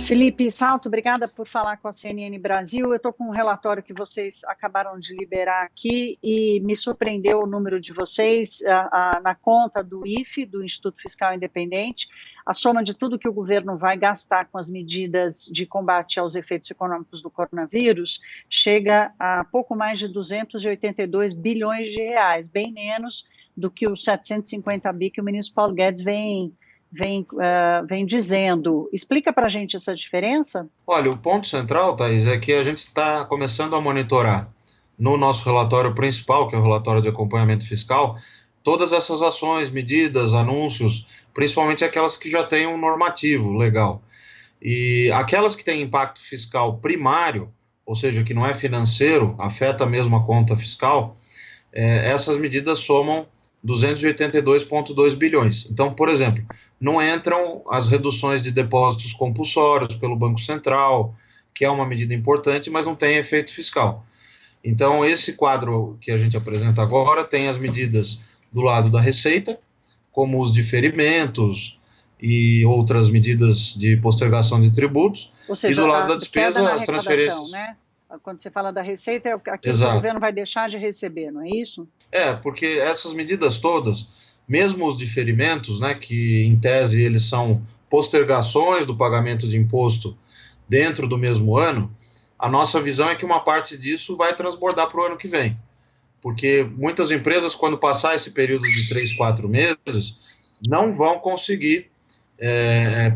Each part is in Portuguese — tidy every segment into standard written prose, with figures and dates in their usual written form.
Felipe Salto, obrigada por falar com a CNN Brasil. Eu estou com um relatório que vocês acabaram de liberar aqui e me surpreendeu o número de vocês na conta do IFE, do Instituto Fiscal Independente. A soma de tudo que o governo vai gastar com as medidas de combate aos efeitos econômicos do coronavírus chega a pouco mais de 282 bilhões de reais, bem menos do que os 750 bi que o ministro Paulo Guedes vem dizendo. Explica para a gente essa diferença? Olha, o ponto central, Thaís, é que a gente está começando a monitorar no nosso relatório principal, que é o relatório de acompanhamento fiscal, todas essas ações, medidas, anúncios, principalmente aquelas que já têm um normativo legal. E aquelas que têm impacto fiscal primário, ou seja, que não é financeiro, afeta mesmo a conta fiscal, essas medidas somam 282,2 bilhões. Então, por exemplo, não entram as reduções de depósitos compulsórios pelo Banco Central, que é uma medida importante, mas não tem efeito fiscal. Então, esse quadro que a gente apresenta agora tem as medidas do lado da Receita, como os diferimentos e outras medidas de postergação de tributos, ou seja, e do lado da despesa, as transferências. Né? Quando você fala da Receita, é aquilo que o governo vai deixar de receber, não é isso? Porque essas medidas todas, mesmo os diferimentos, né, que em tese eles são postergações do pagamento de imposto dentro do mesmo ano, a nossa visão é que uma parte disso vai transbordar para o ano que vem. Porque muitas empresas, quando passar esse período de 3, 4 meses, não vão conseguir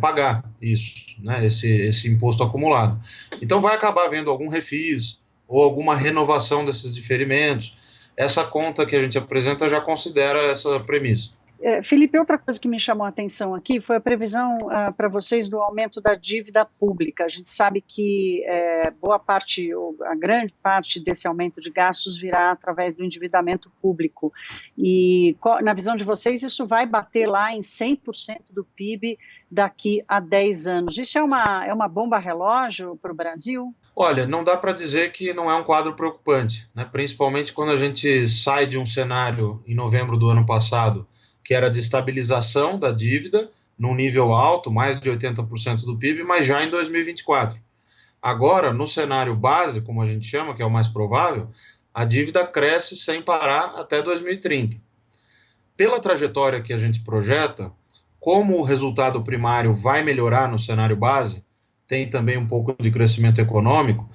pagar isso, né, esse imposto acumulado. Então vai acabar havendo algum refis ou alguma renovação desses diferimentos. Essa conta que a gente apresenta já considera essa premissa. Felipe, outra coisa que me chamou a atenção aqui foi a previsão para vocês do aumento da dívida pública. A gente sabe que boa parte, ou a grande parte desse aumento de gastos virá através do endividamento público. E na visão de vocês, isso vai bater lá em 100% do PIB daqui a 10 anos. Isso é uma bomba relógio para o Brasil? Olha, não dá para dizer que não é um quadro preocupante, né? Principalmente quando a gente sai de um cenário em novembro do ano passado, que era de estabilização da dívida, num nível alto, mais de 80% do PIB, mas já em 2024. Agora, no cenário base, como a gente chama, que é o mais provável, a dívida cresce sem parar até 2030. Pela trajetória que a gente projeta, como o resultado primário vai melhorar no cenário base, tem também um pouco de crescimento econômico,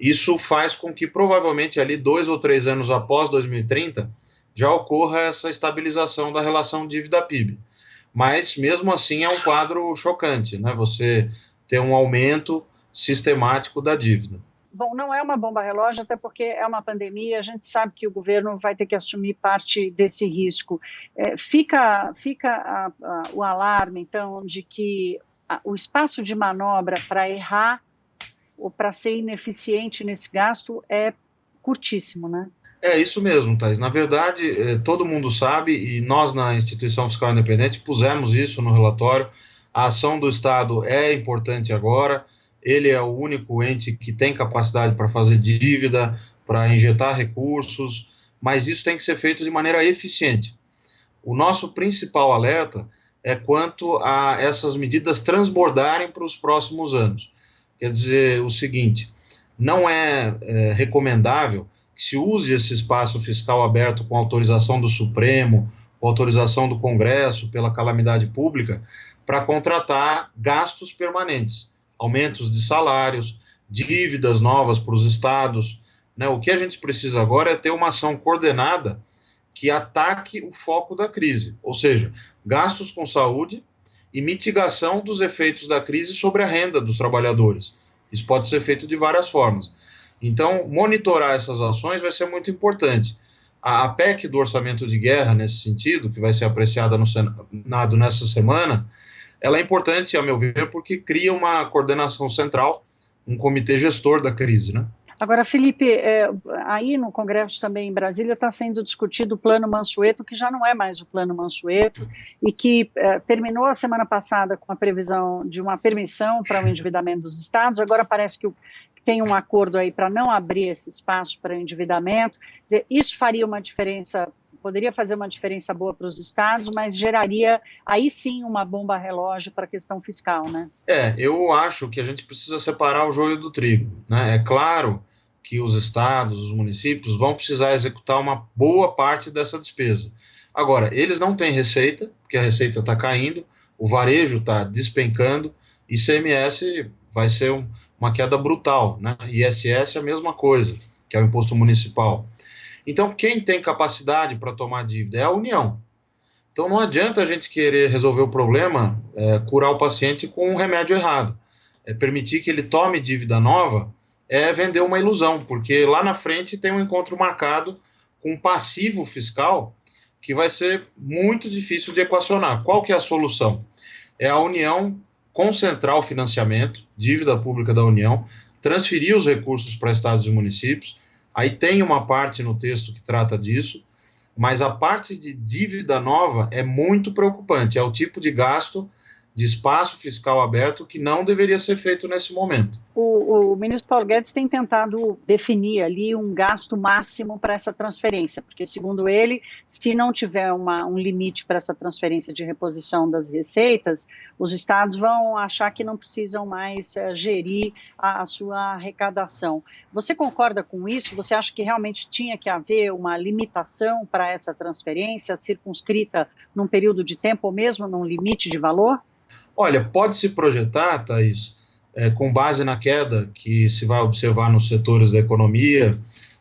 isso faz com que provavelmente ali 2 ou 3 anos após 2030 já ocorra essa estabilização da relação dívida-PIB. Mas mesmo assim é um quadro chocante, né? Você ter um aumento sistemático da dívida. Bom, não é uma bomba relógio, até porque é uma pandemia, a gente sabe que o governo vai ter que assumir parte desse risco. Fica o alarme, então, de que o espaço de manobra para errar ou para ser ineficiente nesse gasto é curtíssimo, né? É isso mesmo, Thais. Na verdade, todo mundo sabe, e nós na Instituição Fiscal Independente pusemos isso no relatório, a ação do Estado é importante agora, ele é o único ente que tem capacidade para fazer dívida, para injetar recursos, mas isso tem que ser feito de maneira eficiente. O nosso principal alerta é quanto a essas medidas transbordarem para os próximos anos. Quer dizer o seguinte, não é recomendável que se use esse espaço fiscal aberto com autorização do Supremo, com autorização do Congresso, pela calamidade pública, para contratar gastos permanentes, aumentos de salários, dívidas novas para os estados, né? O que a gente precisa agora é ter uma ação coordenada que ataque o foco da crise, ou seja, gastos com saúde e mitigação dos efeitos da crise sobre a renda dos trabalhadores. Isso pode ser feito de várias formas. Então, monitorar essas ações vai ser muito importante. A PEC do orçamento de guerra, nesse sentido, que vai ser apreciada no Senado nessa semana, ela é importante, a meu ver, porque cria uma coordenação central, um comitê gestor da crise, né? Agora, Felipe, aí no Congresso também em Brasília está sendo discutido o Plano Mansueto, que já não é mais o Plano Mansueto, e que terminou a semana passada com a previsão de uma permissão para o endividamento dos estados, agora parece que tem um acordo aí para não abrir esse espaço para o endividamento. Quer dizer, isso faria uma diferença poderia fazer uma diferença boa para os estados, mas geraria aí sim uma bomba relógio para a questão fiscal, né? Eu acho que a gente precisa separar o joio do trigo, né? É claro que os estados, os municípios vão precisar executar uma boa parte dessa despesa. Agora, eles não têm receita, porque a receita está caindo, o varejo está despencando, ICMS vai ser uma queda brutal, né? ISS é a mesma coisa, que é o imposto municipal. Então, quem tem capacidade para tomar dívida é a União. Então, não adianta a gente querer resolver o problema, curar o paciente com um remédio errado. Permitir que ele tome dívida nova é vender uma ilusão, porque lá na frente tem um encontro marcado com um passivo fiscal que vai ser muito difícil de equacionar. Qual que é a solução? É a União concentrar o financiamento, dívida pública da União, transferir os recursos para estados e municípios. Aí tem uma parte no texto que trata disso, mas a parte de dívida nova é muito preocupante. É o tipo de gasto de espaço fiscal aberto que não deveria ser feito nesse momento. O ministro Paulo Guedes tem tentado definir ali um gasto máximo para essa transferência, porque, segundo ele, se não tiver um limite para essa transferência de reposição das receitas, os estados vão achar que não precisam mais gerir a sua arrecadação. Você concorda com isso? Você acha que realmente tinha que haver uma limitação para essa transferência, circunscrita num período de tempo ou mesmo num limite de valor? Olha, pode-se projetar, Thaís, com base na queda que se vai observar nos setores da economia,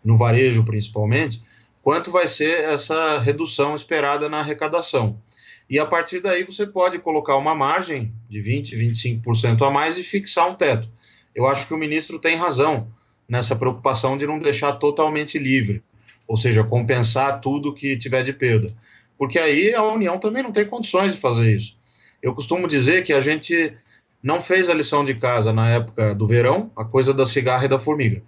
no varejo principalmente, quanto vai ser essa redução esperada na arrecadação. E a partir daí você pode colocar uma margem de 20%, 25% a mais e fixar um teto. Eu acho que o ministro tem razão nessa preocupação de não deixar totalmente livre, ou seja, compensar tudo que tiver de perda. Porque aí a União também não tem condições de fazer isso. Eu costumo dizer que a gente não fez a lição de casa na época do verão, a coisa da cigarra e da formiga.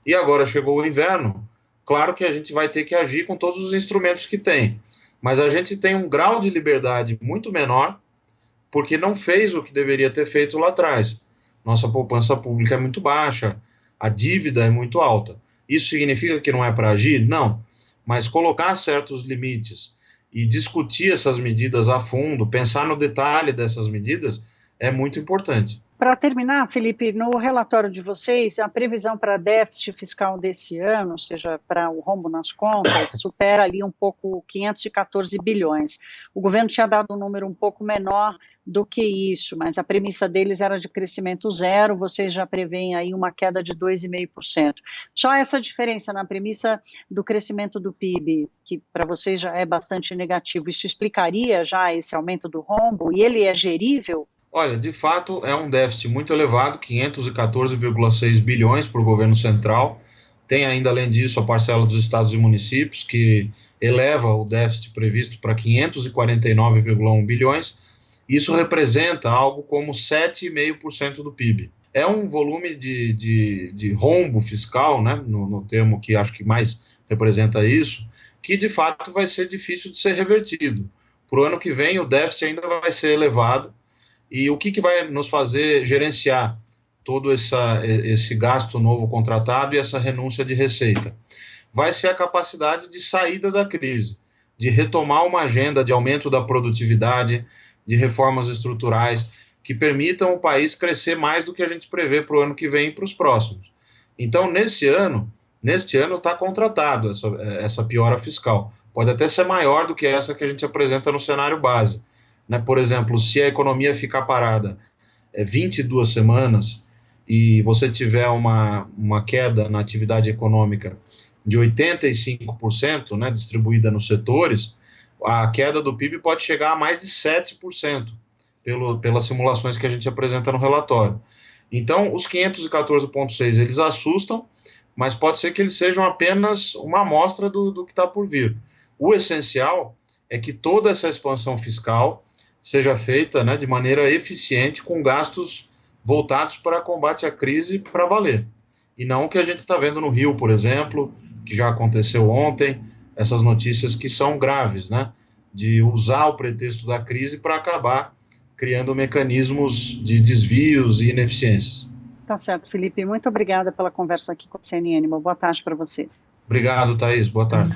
E agora chegou o inverno, claro que a gente vai ter que agir com todos os instrumentos que tem. Mas a gente tem um grau de liberdade muito menor, porque não fez o que deveria ter feito lá atrás. Nossa poupança pública é muito baixa, a dívida é muito alta. Isso significa que não é para agir? Não. Mas colocar certos limites e discutir essas medidas a fundo, pensar no detalhe dessas medidas, é muito importante. Para terminar, Felipe, no relatório de vocês, a previsão para déficit fiscal desse ano, ou seja, para o rombo nas contas, supera ali um pouco 514 bilhões. O governo tinha dado um número um pouco menor do que isso, mas a premissa deles era de crescimento zero, vocês já prevêem aí uma queda de 2,5%. Só essa diferença na premissa do crescimento do PIB, que para vocês já é bastante negativo, isso explicaria já esse aumento do rombo e ele é gerível? Olha, de fato é um déficit muito elevado, 514,6 bilhões para o governo central. Tem ainda, além disso, a parcela dos estados e municípios, que eleva o déficit previsto para 549,1 bilhões. Isso representa algo como 7,5% do PIB. É um volume de rombo fiscal, né, no termo que acho que mais representa isso, que de fato vai ser difícil de ser revertido. Para o ano que vem, o déficit ainda vai ser elevado. E o que vai nos fazer gerenciar todo esse gasto novo contratado e essa renúncia de receita? Vai ser a capacidade de saída da crise, de retomar uma agenda de aumento da produtividade, de reformas estruturais, que permitam o país crescer mais do que a gente prevê para o ano que vem e para os próximos. Então, neste ano está contratado essa piora fiscal. Pode até ser maior do que essa que a gente apresenta no cenário base. Né? Por exemplo, se a economia ficar parada 22 semanas e você tiver uma queda na atividade econômica de 85%, né, distribuída nos setores, a queda do PIB pode chegar a mais de 7%, pelas simulações que a gente apresenta no relatório. Então, os 514,6 eles assustam, mas pode ser que eles sejam apenas uma amostra do que está por vir. O essencial é que toda essa expansão fiscal seja feita, né, de maneira eficiente, com gastos voltados para combate à crise para valer. E não o que a gente está vendo no Rio, por exemplo, que já aconteceu ontem, essas notícias que são graves, né, de usar o pretexto da crise para acabar criando mecanismos de desvios e ineficiências. Tá certo, Felipe. Muito obrigada pela conversa aqui com a CNN. Uma boa tarde para você. Obrigado, Thaís. Boa tarde.